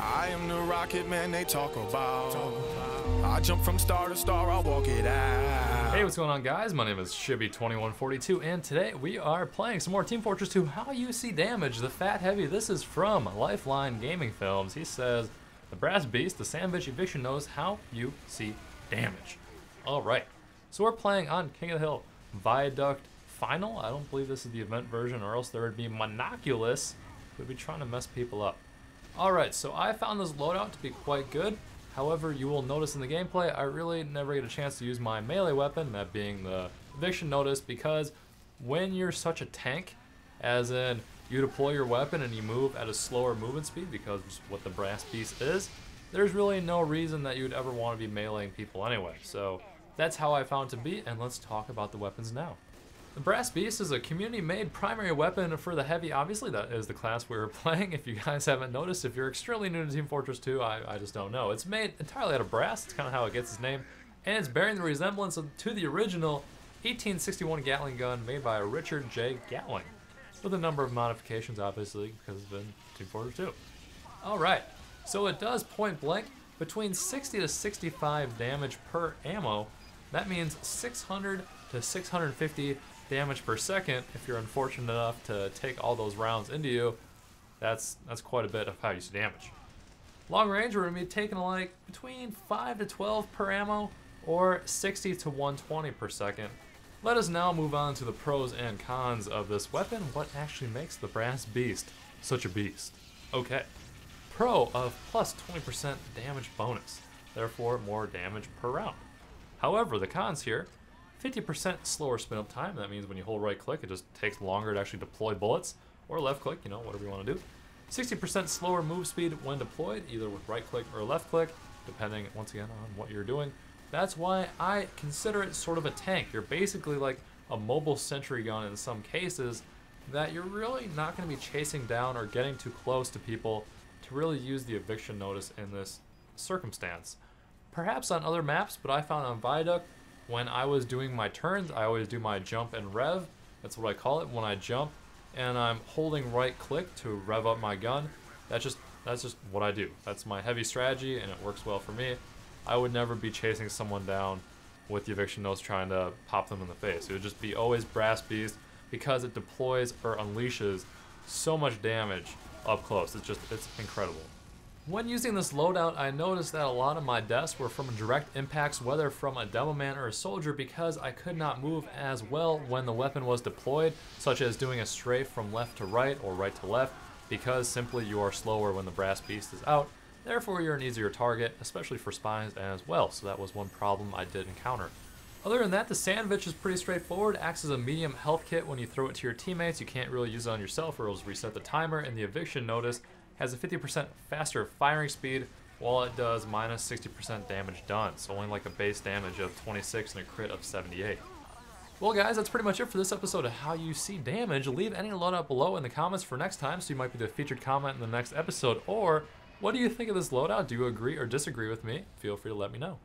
I am the rocket man they talk about. I jump from star to star, I'll walk it out. Hey, what's going on, guys? My name is Shibby2142, and today we are playing some more Team Fortress 2 How You See Damage, the Fat Heavy. This is from Lifeline Gaming Films. He says, the Brass Beast, the Sandwich Eviction knows how you see damage. Alright, so we're playing on King of the Hill Viaduct Final. I don't believe this is the event version, or else there would be Monoculus who would be trying to mess people up. Alright, so I found this loadout to be quite good. However, you will notice in the gameplay, I really never get a chance to use my melee weapon, that being the Eviction Notice, because when you're such a tank, as in you deploy your weapon and you move at a slower movement speed, because it's what the Brass Beast is, there's really no reason that you would ever want to be meleeing people anyway. So that's how I found it to be, and let's talk about the weapons now. The Brass Beast is a community-made primary weapon for the Heavy. Obviously, that is the class we were playing. If you guys haven't noticed, if you're extremely new to Team Fortress 2, I just don't know. It's made entirely out of brass. It's kind of how it gets its name. And it's bearing the resemblance to the original 1861 Gatling gun made by Richard J. Gatling, with a number of modifications, obviously, because it's been Team Fortress 2. Alright, so it does point blank between 60 to 65 damage per ammo. That means 600 to 650 damage per second. If you're unfortunate enough to take all those rounds into you, that's quite a bit of how you see damage. Long range, we're going to be taking like between 5 to 12 per ammo, or 60 to 120 per second. Let us now move on to the pros and cons of this weapon. What actually makes the Brass Beast such a beast? Okay, pro of plus 20% damage bonus, therefore more damage per round. However, the cons here, 50% slower spin up time. That means when you hold right click, it just takes longer to actually deploy bullets, or left click, you know, whatever you want to do. 60% slower move speed when deployed, either with right click or left click, depending once again on what you're doing. That's why I consider it sort of a tank. You're basically like a mobile sentry gun in some cases, that you're really not going to be chasing down or getting too close to people to really use the Eviction Notice in this circumstance. Perhaps on other maps, but I found on Viaduct, when I was doing my turns, I always do my jump and rev. That's what I call it. When I jump and I'm holding right click to rev up my gun, that's just what I do. That's my heavy strategy, and it works well for me. I would never be chasing someone down with the Eviction Notice trying to pop them in the face. It would just be always Brass Beast, because it deploys or unleashes so much damage up close. It's incredible. When using this loadout, I noticed that a lot of my deaths were from direct impacts, whether from a Demoman or a soldier, because I could not move as well when the weapon was deployed, such as doing a strafe from left to right or right to left, because simply you are slower when the Brass Beast is out. Therefore, you're an easier target, especially for spies as well, so that was one problem I did encounter. Other than that, the Sandwich is pretty straightforward. Acts as a medium health kit when you throw it to your teammates. You can't really use it on yourself, or it'll just reset the timer, and the Eviction Notice has a 50% faster firing speed, while it does minus 60% damage done, so only like a base damage of 26 and a crit of 78. Well guys, that's pretty much it for this episode of How You See Damage. Leave any loadout below in the comments for next time, so you might be the featured comment in the next episode, or what do you think of this loadout? Do you agree or disagree with me? Feel free to let me know.